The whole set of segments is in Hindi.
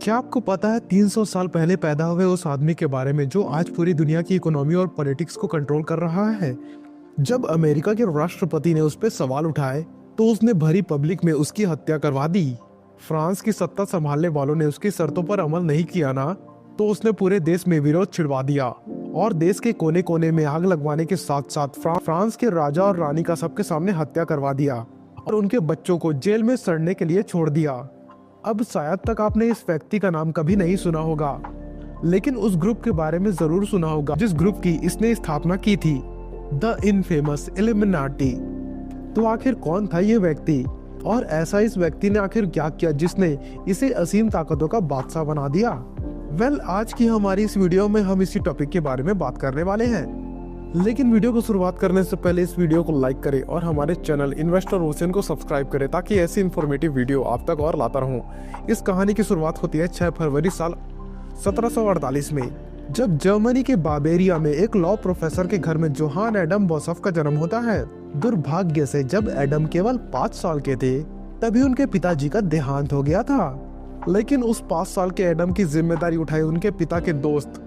क्या आपको पता है 300 साल पहले पैदा हुए उस आदमी के बारे में जो आज पूरी दुनिया की इकोनॉमी और पॉलिटिक्स को कंट्रोल कर रहा है। जब अमेरिका के राष्ट्रपति ने उस पर सवाल उठाए तो उसने भरी पब्लिक में उसकी हत्या करवा दी। फ्रांस की सत्ता संभालने वालों ने उसकी शर्तों पर अमल नहीं किया ना, तो उसने पूरे देश में विरोध छिड़वा दिया और देश के कोने कोने में आग लगवाने के साथ साथ फ्रांस के राजा और रानी का सबके सामने हत्या करवा दिया और उनके बच्चों को जेल में सड़ने के लिए छोड़ दिया। अब शायद तक आपने इस व्यक्ति का नाम कभी नहीं सुना होगा, लेकिन उस ग्रुप के बारे में जरूर सुना होगा जिस ग्रुप की इसने स्थापना की थी, द इनफेमस इल्यूमिनाटी। तो आखिर कौन था ये व्यक्ति और ऐसा इस व्यक्ति ने आखिर क्या किया जिसने इसे असीम ताकतों का बादशाह बना दिया? आज की हमारी इस वीडियो में हम इसी टॉपिक के बारे में बात करने वाले हैं। लेकिन वीडियो को शुरुआत करने से पहले इस वीडियो को लाइक करें और हमारे चैनल इन्वेस्टर ओशन को सब्सक्राइब करें ताकि ऐसी इंफॉर्मेटिव वीडियो आप तक और लाता रहूं। इस कहानी की शुरुआत होती है 6 फरवरी साल 1748 में, जब जर्मनी के बावेरिया में एक लॉ प्रोफेसर के घर में जोहान एडम बॉसफ का जन्म होता है। दुर्भाग्य से जब एडम केवल 5 साल के थे तभी उनके पिताजी का देहांत हो गया था। लेकिन उस 5 साल के एडम की जिम्मेदारी उठाई उनके पिता के दोस्त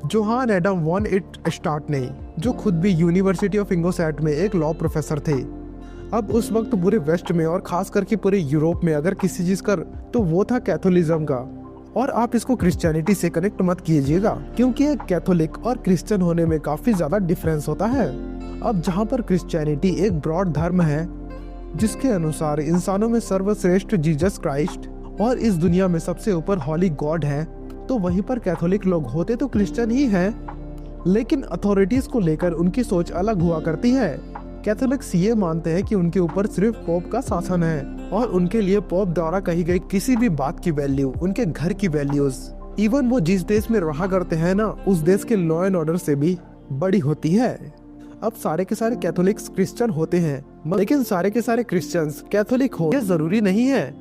जोहान एडम वन इट स्टार्ट ने, जो खुद भी यूनिवर्सिटी ऑफ इंगोसेट में एक लॉ प्रोफेसर थे। अब उस वक्त पूरे वेस्ट में और खास करके पूरे यूरोप में अगर किसी चीज का तो वो था कैथोलिज्म का। और आप इसको क्रिश्चियनिटी से कनेक्ट मत कीजिएगा, क्योंकि एक कैथोलिक और क्रिश्चियन होने में काफी ज्यादा डिफरेंस होता है। अब जहाँ पर क्रिश्चियनिटी एक ब्रॉड धर्म है जिसके अनुसार इंसानों में सर्वश्रेष्ठ जीसस क्राइस्ट और इस दुनिया में सबसे ऊपर हॉली गॉड है, तो वहीं पर कैथोलिक लोग होते तो क्रिश्चियन ही हैं, लेकिन अथॉरिटीज को लेकर उनकी सोच अलग हुआ करती है। कैथोलिक्स ये मानते हैं कि उनके ऊपर सिर्फ पोप का शासन है और उनके लिए पोप द्वारा कही गई किसी भी बात की वैल्यू उनके घर की वैल्यूज, इवन वो जिस देश में रहा करते हैं ना, उस देश के लॉ एंड ऑर्डर से भी बड़ी होती है। अब सारे के सारे कैथोलिक्स क्रिश्चियन होते हैं, लेकिन सारे के सारे क्रिश्चियंस कैथोलिक हो ये जरूरी नहीं है।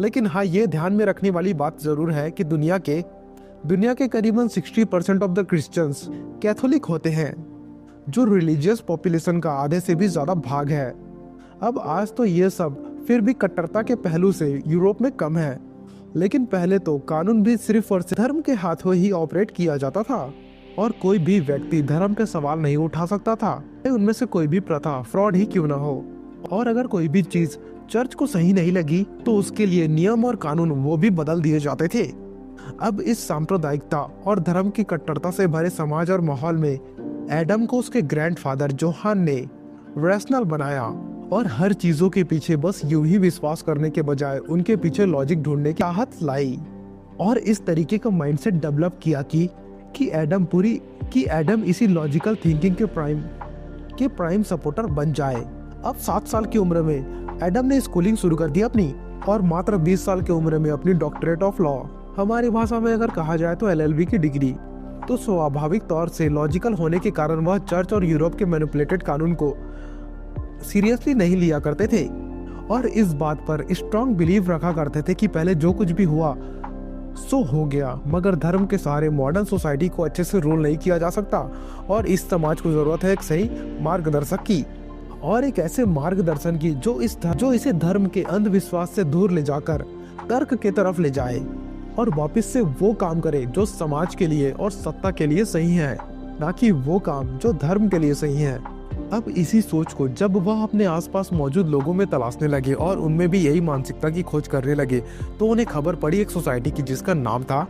लेकिन हाँ, ये ध्यान में रखने वाली बात जरूर है कि दुनिया के करीबन 60% ऑफ द क्रिश्चियंस कैथोलिक होते हैं, जो रिलीजियस पॉपुलेशन का आधे से भी ज्यादा भाग है। अब आज तो ये सब फिर भी कट्टरता के पहलू से यूरोप में कम है, लेकिन पहले तो कानून भी सिर्फ और सिर्फ धर्म के हाथों ही ऑपरेट किया जाता था और कोई भी व्यक्ति धर्म पे सवाल नहीं उठा सकता था, उनमें से कोई भी प्रथा फ्रॉड ही क्यों ना हो। और अगर कोई भी चीज चर्च को सही नहीं लगी तो उसके लिए नियम और कानून वो भी बदल दिए जाते थे। अब इस सांप्रदायिकता और धर्म की कट्टरता से भरे समाज और माहौल में एडम को उसके ग्रैंडफादर जोहान ने रैशनल बनाया और हर चीजों के पीछे बस यूं ही विश्वास करने के बजाय उनके पीछे लॉजिक ढूंढने की आहत लाई और इस तरीके का माइंडसेट डेवलप किया कि एडम इसी लॉजिकल थिंकिंग के प्राइम सपोर्टर बन जाए। अब 7 साल की उम्र में एडम ने स्कूलिंग शुरू कर दी अपनी और मात्र 20 साल की उम्र में अपनी डॉक्टरेट ऑफ लॉ, हमारी भाषा में अगर कहा जाए तो LLB की डिग्री। तो स्वाभाविक तौर से लॉजिकल होने के कारण वह चर्च और यूरोप के मैनिपुलेटेड कानून को सीरियसली नहीं लिया करते थे और इस बात पर स्ट्रांग बिलीव रखा करते थे कि पहले जो कुछ भी हुआ सो हो गया, मगर धर्म के सहारे मॉडर्न सोसाइटी को अच्छे से रूल नहीं किया जा सकता और इस समाज को जरूरत है एक सही मार्गदर्शक की और एक ऐसे मार्गदर्शन की जो इसे धर्म के अंधविश्वास से दूर ले जाकर तर्क के तरफ ले जाए और वापस से वो काम करे जो समाज के लिए और सत्ता के लिए सही है, ना कि वो काम जो धर्म के लिए सही है। अब इसी सोच को जब वह अपने आसपास मौजूद लोगों में तलाशने लगे और उनमें भी यही मानसिकता की खोज करने लगे, तो उन्हें खबर पड़ी एक सोसाइटी की जिसका नाम था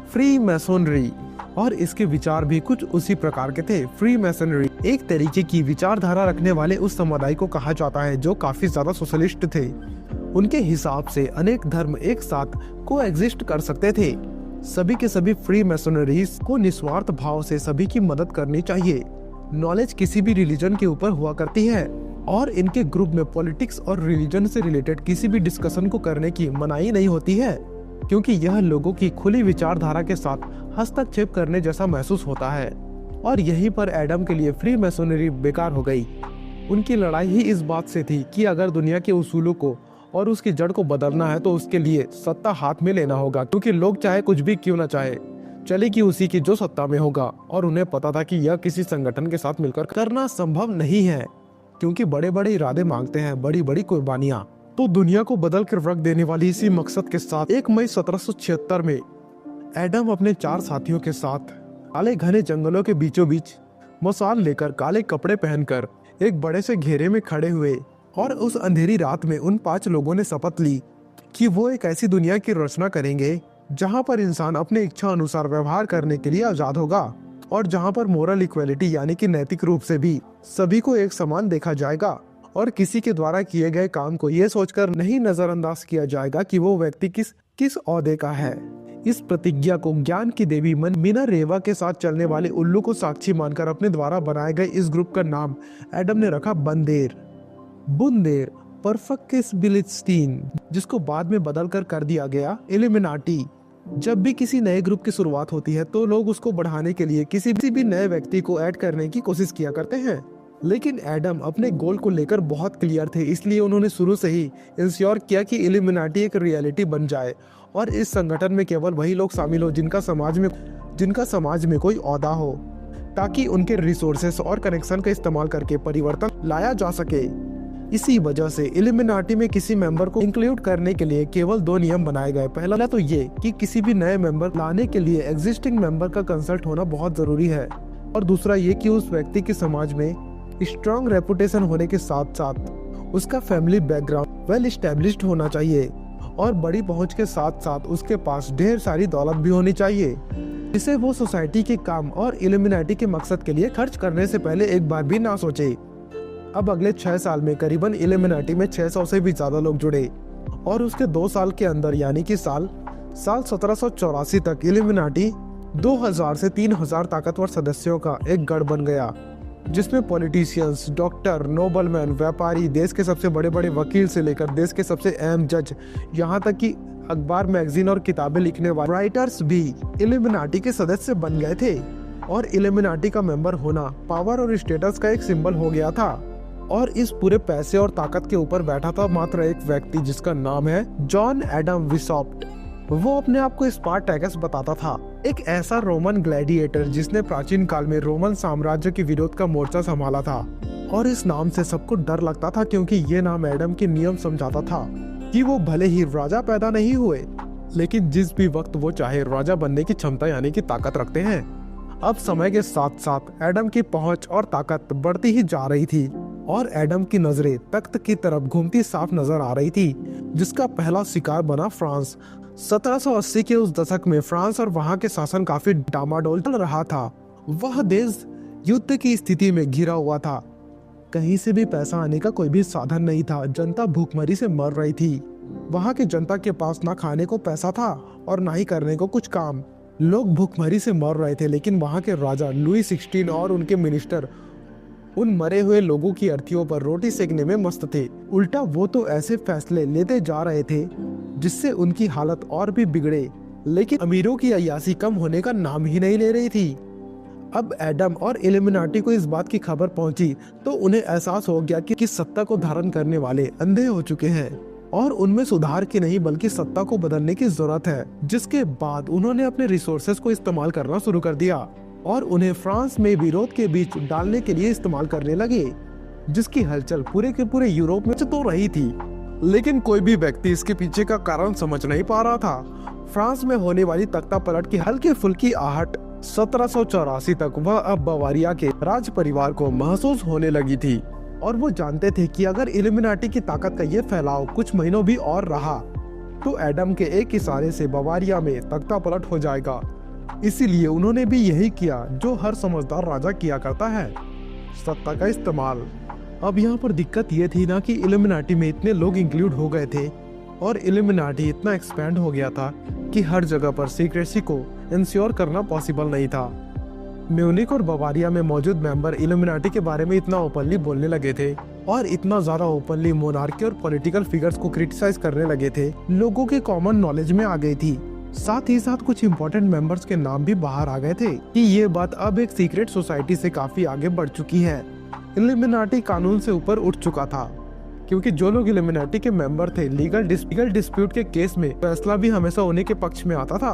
फ्री मैसोनरी और इसके विचार भी कुछ उसी प्रकार के थे। फ्री मैसनरी एक तरीके की विचारधारा रखने वाले उस समुदाय को कहा जाता है जो काफी ज्यादा सोशलिस्ट थे। उनके हिसाब से अनेक धर्म एक साथ को एग्जिस्ट कर सकते थे। सभी के सभी फ्री मैसोनरीज को निस्वार्थ भाव से सभी की मदद करनी चाहिए। नॉलेज किसी भी रिलीजन के ऊपर हुआ करती है और इनके ग्रुप में पॉलिटिक्स और रिलीजन से रिलेटेड किसी भी डिस्कशन को करने की मनाही नहीं होती है, क्योंकि यह लोगों की खुली विचारधारा के साथ हस्तक्षेप करने जैसा महसूस होता है। और यहीं पर एडम के लिए फ्री मैसोनरी बेकार हो गई। उनकी लड़ाई ही इस बात से थी कि अगर दुनिया के उसूलों को और उसकी जड़ को बदलना है तो उसके लिए सत्ता हाथ में लेना होगा, क्योंकि लोग चाहे कुछ भी क्यों ना चाहे चलेगी उसी की जो सत्ता में होगा। और उन्हें पता था कि यह किसी संगठन के साथ मिलकर करना संभव नहीं है, क्योंकि बड़े बड़े इरादे मांगते हैं बड़ी बड़ी कुर्बानियां। तो दुनिया को बदल कर रख देने वाली इसी मकसद के साथ 1 मई 1776 में एडम अपने 4 साथियों के साथ काले घने जंगलों के बीचों बीच मसाल लेकर काले कपड़े पहनकर एक बड़े से घेरे में खड़े हुए और उस अंधेरी रात में उन 5 लोगों ने शपथ ली कि वो एक ऐसी दुनिया की रचना करेंगे जहां पर इंसान अपने इच्छा अनुसार व्यवहार करने के लिए आजाद होगा और जहां पर मोरल इक्वेलिटी यानी कि नैतिक रूप से भी सभी को एक समान देखा जाएगा और किसी के द्वारा किए गए काम को ये सोचकर नहीं नजरअंदाज किया जाएगा कि वो व्यक्ति किस ओहदे का है। इस प्रतिज्ञा को ज्ञान की देवी मीना रेवा के साथ चलने वाले उल्लू को साक्षी मानकर अपने द्वारा बनाए गए इस ग्रुप का नाम एडम ने रखा बुंदेर परफेक्टिबिलिस्टीन, जिसको बाद में बदल कर दिया गया इल्यूमिनाटी। जब भी किसी नए ग्रुप की शुरुआत होती है तो लोग उसको बढ़ाने के लिए किसी भी नए व्यक्ति को ऐड करने की कोशिश किया करते हैं, लेकिन एडम अपने गोल को लेकर बहुत क्लियर थे, इसलिए उन्होंने शुरू से ही इंश्योर किया कि इल्यूमिनाटी एक रियलिटी बन जाए और इस संगठन में केवल वही लोग शामिल हो जिनका समाज में कोई ओहदा हो, ताकि उनके रिसोर्सेस और कनेक्शन का इस्तेमाल करके परिवर्तन लाया जा सके। इसी वजह से इल्यूमिनाटी में किसी मेंबर को इंक्लूड करने के लिए केवल 2 नियम बनाए गए। पहला तो ये कि किसी भी नए मेंबर लाने के लिए एग्जिस्टिंग मेंबर का कंसल्ट होना बहुत जरूरी है, और दूसरा ये कि उस व्यक्ति के समाज में स्ट्रॉन्ग रेपुटेशन होने के साथ साथ उसका फैमिली बैकग्राउंड वेल एस्टेब्लिश्ड होना चाहिए और बड़ी पहुंच के साथ साथ उसके पास ढेर सारी दौलत भी होनी चाहिए, जिसे वो सोसाइटी के काम और इल्यूमिनाटी के मकसद के लिए खर्च करने से पहले एक बार भी ना सोचे। अब अगले 6 साल में करीबन इल्यूमिनाटी में 600 से भी ज्यादा लोग जुड़े और उसके 2 साल के अंदर यानी कि साल 1784 तक इल्यूमिनाटी 2000 से 3000 ताकतवर सदस्यों का एक गढ़ बन गया, जिसमें पॉलिटिशियंस, डॉक्टर, नोबलमैन, व्यापारी, देश के सबसे बड़े बड़े वकील से लेकर देश के सबसे अहम जज, यहाँ तक कि अखबार, मैगजीन और किताबें लिखने वाले राइटर्स भी इल्यूमिनाटी के सदस्य बन गए थे। और इल्यूमिनाटी का मेंबर होना पावर और स्टेटस का एक सिंबल हो गया था। और इस पूरे पैसे और ताकत के ऊपर बैठा था मात्र एक व्यक्ति, जिसका नाम है जॉन एडम विसॉप्ट। वो अपने आप को स्पार्टैकस बताता था, एक ऐसा रोमन ग्लैडिएटर जिसने प्राचीन काल में रोमन साम्राज्य के विरोध का मोर्चा संभाला था। और इस नाम से सबको डर लगता था, क्योंकि ये नाम एडम के नियम समझाता था कि वो भले ही राजा पैदा नहीं हुए, लेकिन जिस भी वक्त वो चाहे राजा बनने की क्षमता यानी कि ताकत रखते हैं। अब समय के साथ साथ एडम की पहुंच और ताकत बढ़ती ही जा रही थी और एडम की नजरें तख्त की तरफ घूमती साफ नजर आ रही थी, जिसका पहला शिकार बना फ्रांस। 1780 के उस दशक में फ्रांस और वहां के शासन काफी डामाडोल चल रहा था। वह देश युद्ध की स्थिति में घिरा हुआ था, कहीं से भी पैसा आने का कोई भी साधन नहीं था, जनता भूखमरी से मर रही थी। वहां की जनता के पास ना खाने को पैसा था और ना ही करने को कुछ काम। लोग भूखमरी से मर रहे थे, लेकिन वहां के राजा लुई 16 और उनके मिनिस्टर उन मरे हुए लोगों की अर्थियों पर रोटी सेकने में मस्त थे। उल्टा वो तो ऐसे फैसले लेते जा रहे थे जिससे उनकी हालत और भी बिगड़े, लेकिन अमीरों की अय्यासी कम होने का नाम ही नहीं ले रही थी। अब एडम और इल्यूमिनाटी को इस बात की खबर पहुंची तो उन्हें एहसास हो गया कि सत्ता को धारण करने वाले अंधे हो चुके हैं और उनमें सुधार की नहीं बल्कि सत्ता को बदलने की जरूरत है। जिसके बाद उन्होंने अपने रिसोर्सेज को इस्तेमाल करना शुरू कर दिया और उन्हें फ्रांस में विरोध के बीच डालने के लिए इस्तेमाल करने लगे, जिसकी हलचल पूरे के पूरे यूरोप में तो रही थी, लेकिन कोई भी व्यक्ति इसके पीछे का कारण समझ नहीं पा रहा था। फ्रांस में होने वाली तख्ता पलट की हल्की फुल्की आहट 1784 तक वह अब बवारिया के राज परिवार को महसूस होने लगी थी और वो जानते थे कि अगर इल्यूमिनाटी की ताकत का ये फैलाव कुछ महीनों भी और रहा तो एडम के एक इशारे से बवारिया में तख्ता पलट हो जाएगा। इसीलिए उन्होंने भी यही किया जो हर समझदार राजा किया करता है, सत्ता का इस्तेमाल। अब यहाँ पर दिक्कत ये थी ना कि इल्यूमिनाटी में इतने लोग इंक्लूड हो गए थे और इल्यूमिनाटी इतना एक्सपैंड हो गया था कि हर जगह पर सीक्रेसी को इंश्योर करना पॉसिबल नहीं था। म्यूनिक और बवारिया में मौजूद मेंबर इल्यूमिनाटी के बारे में इतना ओपनली बोलने लगे थे और इतना ज्यादा ओपनली मोनार्की और पॉलिटिकल फिगर्स को क्रिटिसाइज करने लगे थे, लोगों के कॉमन नॉलेज में आ गई थी। साथ ही साथ कुछ इम्पोर्टेंट मेंबर्स के नाम भी बाहर आ गए थे कि ये बात अब एक सीक्रेट सोसाइटी से काफी आगे बढ़ चुकी है। इल्यूमिनाटी कानून से ऊपर उठ चुका था, क्योंकि जो लोग इल्यूमिनाटी के मेंबर थे लीगल डिस्प्यूट के केस में फैसला भी हमेशा उन्हीं के पक्ष में आता था।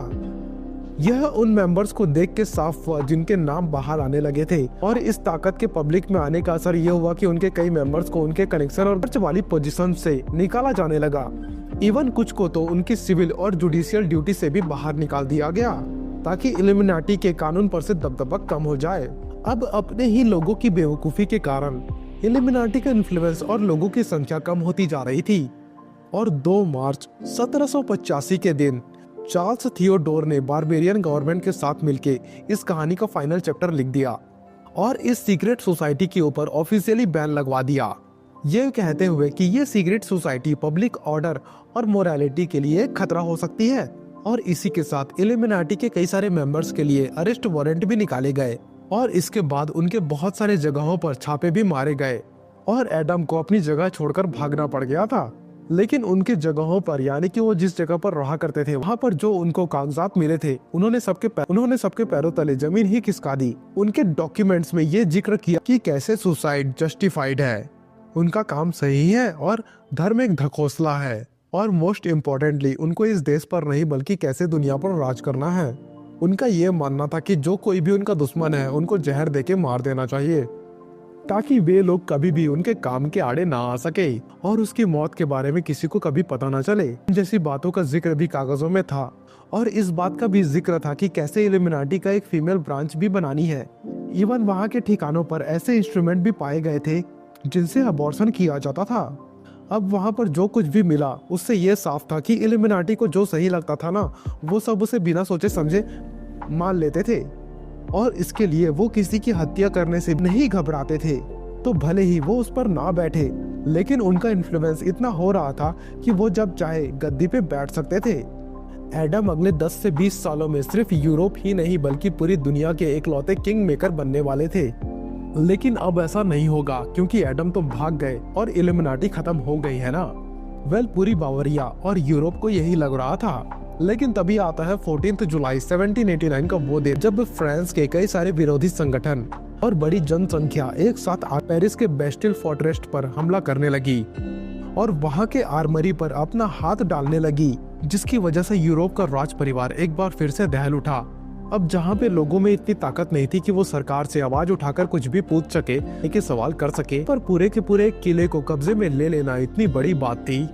यह उन मेंबर्स को देख के साफ हुआ जिनके नाम बाहर आने लगे थे, और इस ताकत के पब्लिक में आने का असर यह हुआ कि उनके कई मेंबर्स को उनके कनेक्शन और खर्च वाली पोजीशन से निकाला जाने लगा। इवन कुछ को तो उनकी सिविल और जुडिशियल ड्यूटी से भी बाहर निकाल दिया गया, ताकि इल्यूमिनाटी के कानून पर से दबदबा कम हो जाए। अब अपने ही लोगों की बेवकूफ़ी के कारण इल्यूमिनाटी का इन्फ्लुएंस और लोगों की संख्या कम होती जा रही थी, और 2 मार्च 1785 के दिन चार्ल्स थियोडोर ने बारबेरियन गवर्नमेंट के साथ मिलकर इस कहानी का फाइनल चैप्टर लिख दिया और इस सीक्रेट सोसाइटी के ऊपर ऑफिशियली बैन लगवा दिया, ये कहते हुए कि ये सीक्रेट सोसाइटी पब्लिक ऑर्डर और मोरालिटी के लिए खतरा हो सकती है। और इसी के साथ इल्यूमिनाटी के कई सारे मेंबर्स के लिए अरेस्ट वारंट भी निकाले गए, और इसके बाद उनके बहुत सारे जगहों पर छापे भी मारे गए, और एडम को अपनी जगह छोड़कर भागना पड़ गया था। लेकिन उनके जगहों पर, यानी कि वो जिस जगह पर रहा करते थे, वहाँ पर जो उनको कागजात मिले थे, उन्होंने सबके पैरों तले जमीन ही खिसका दी। उनके डॉक्यूमेंट्स में ये जिक्र किया कि कैसे सुसाइड जस्टिफाइड है, उनका काम सही है और धर्म एक ढकोसला है, और मोस्ट इम्पोर्टेंटली उनको इस देश पर नहीं बल्कि कैसे दुनिया पर राज करना है। उनका ये मानना था कि जो कोई भी उनका दुश्मन है उनको जहर देके मार देना चाहिए, ताकि वे लोग कभी भी उनके काम के आड़े ना आ सके और उसकी मौत के बारे में किसी को कभी पता ना चले। जैसी बातों का जिक्र भी कागजों में था, और इस बात का भी जिक्र था कि कैसे इल्यूमिनाटी का एक फीमेल ब्रांच भी बनानी है। इवन वहाँ के ठिकानों पर ऐसे इंस्ट्रूमेंट भी पाए गए थे जिनसे अबॉर्शन किया जाता था। अब वहाँ पर जो कुछ भी मिला उससे ये साफ था कि इल्यूमिनाटी को जो सही लगता था ना, वो सब उसे बिना सोचे समझे मान लेते थे, और इसके लिए वो किसी की हत्या करने से नहीं घबराते थे। तो भले ही वो उस पर ना बैठे, लेकिन उनका इन्फ्लुएंस इतना हो रहा था कि वो जब चाहे गद्दी पे बैठ सकते थे। एडम अगले 10 से 20 सालों में सिर्फ यूरोप ही नहीं बल्कि पूरी दुनिया के एकलौते किंग मेकर बनने वाले थे। लेकिन अब ऐसा नहीं होगा, क्योंकि एडम तो भाग गए और इल्यूमिनाटी खत्म हो गई है ना। पूरी बावरिया और यूरोप को यही लग रहा था। लेकिन तभी आता है 14 जुलाई 1789 का वो दिन, जब फ्रांस के कई सारे विरोधी संगठन और बड़ी जनसंख्या एक साथ पेरिस के बेस्टिल फोर्ट्रेस पर हमला करने लगी और वहां के आर्मरी पर अपना हाथ डालने लगी, जिसकी वजह से यूरोप का राज परिवार एक बार फिर से दहल उठा। अब जहां पे लोगों में इतनी ताकत नहीं थी कि वो सरकार से आवाज उठाकर कुछ भी पूछ सके, एक सवाल कर सके, पर पूरे के पूरे किले को कब्जे में ले लेना इतनी बड़ी बात थी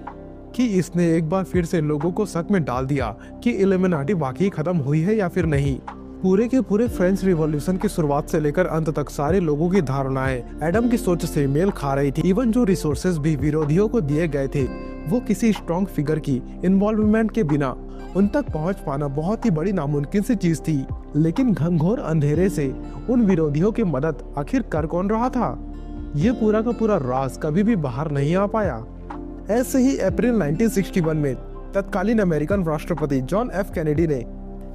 कि इसने एक बार फिर से लोगों को शक में डाल दिया कि इल्यूमिनाटी वाकई खत्म हुई है या फिर नहीं। पूरे के पूरे फ्रेंच रिवॉल्यूशन की शुरुआत से लेकर अंत तक सारे लोगों की धारणाएं एडम की सोच से मेल खा रही थी। इवन जो रिसोर्सेज भी विरोधियों को दिए गए थे, वो किसी स्ट्रॉन्ग फिगर की इन्वॉल्वमेंट के बिना उन तक पहुंच पाना बहुत ही बड़ी नामुमकिन सी चीज थी। लेकिन घनघोर अंधेरे से उन विरोधियों की मदद आखिर कर कौन रहा था, ये पूरा का पूरा राज कभी भी बाहर नहीं आ पाया। ऐसे ही अप्रैल 1961 में तत्कालीन अमेरिकन राष्ट्रपति जॉन एफ कैनेडी ने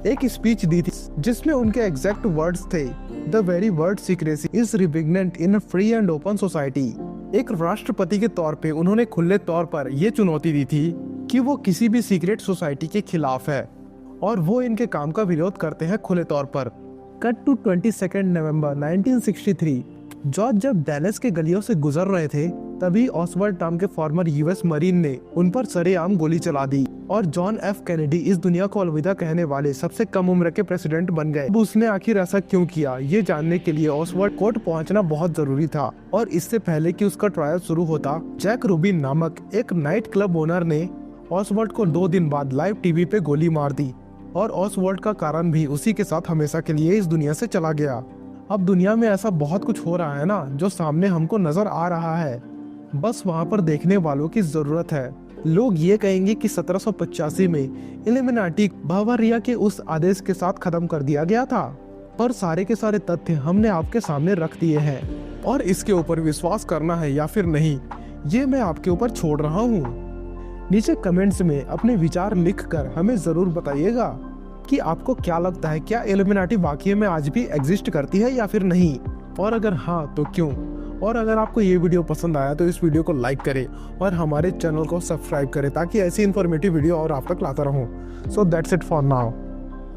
एक स्पीच दी थी, जिसमें उनके एग्जैक्ट वर्ड्स थे, the very word secrecy is repugnant in a free and open society. एक राष्ट्रपति के तौर पे उन्होंने खुले तौर पर ये चुनौती दी थी कि वो किसी भी सीक्रेट सोसाइटी के खिलाफ है और वो इनके काम का विरोध करते हैं खुले तौर पर। कट टू 22 नवंबर 1963, जॉर्ज जब डैलस के गलियों से गुजर रहे थे, तभी ऑसवर्ड नाम के फॉर्मर यूएस मरीन ने उन पर सरेआम गोली चला दी और जॉन एफ कैनेडी इस दुनिया को अलविदा कहने वाले सबसे कम उम्र के प्रेसिडेंट बन गए। उसने आखिर ऐसा क्यों किया, ये जानने के लिए ऑसवर्ड कोर्ट पहुंचना बहुत जरूरी था, और इससे पहले कि उसका ट्रायल शुरू होता, जैक रूबिन नामक एक नाइट क्लब ओनर ने ऑसवर्ड को 2 दिन बाद लाइव टीवी पे गोली मार दी, और ऑसवर्ड का कारण भी उसी के साथ हमेशा के लिए इस दुनिया से चला गया। अब दुनिया में ऐसा बहुत कुछ हो रहा है ना, जो सामने हमको नजर आ रहा है, बस वहाँ पर देखने वालों की जरूरत है। लोग ये कहेंगे कि 1785 में इल्यूमिनाटी बावरिया के उस आदेश के साथ खत्म कर दिया गया था, पर सारे के सारे तथ्य हमने आपके सामने रख दिए हैं, और इसके ऊपर विश्वास करना है या फिर नहीं, ये मैं आपके ऊपर छोड़ रहा हूँ। नीचे कमेंट्स में अपने विचार लिखकर हमें जरूर बताइएगा कि आपको क्या लगता है, क्या इल्यूमिनाटी वाकई में आज भी एग्जिस्ट करती है या फिर नहीं, और अगर हाँ तो क्यों। और अगर आपको ये वीडियो पसंद आया तो इस वीडियो को लाइक करें और हमारे चैनल को सब्सक्राइब करें, ताकि ऐसी इन्फॉर्मेटिव वीडियो और आप तक लाता रहूं। So that's it for now.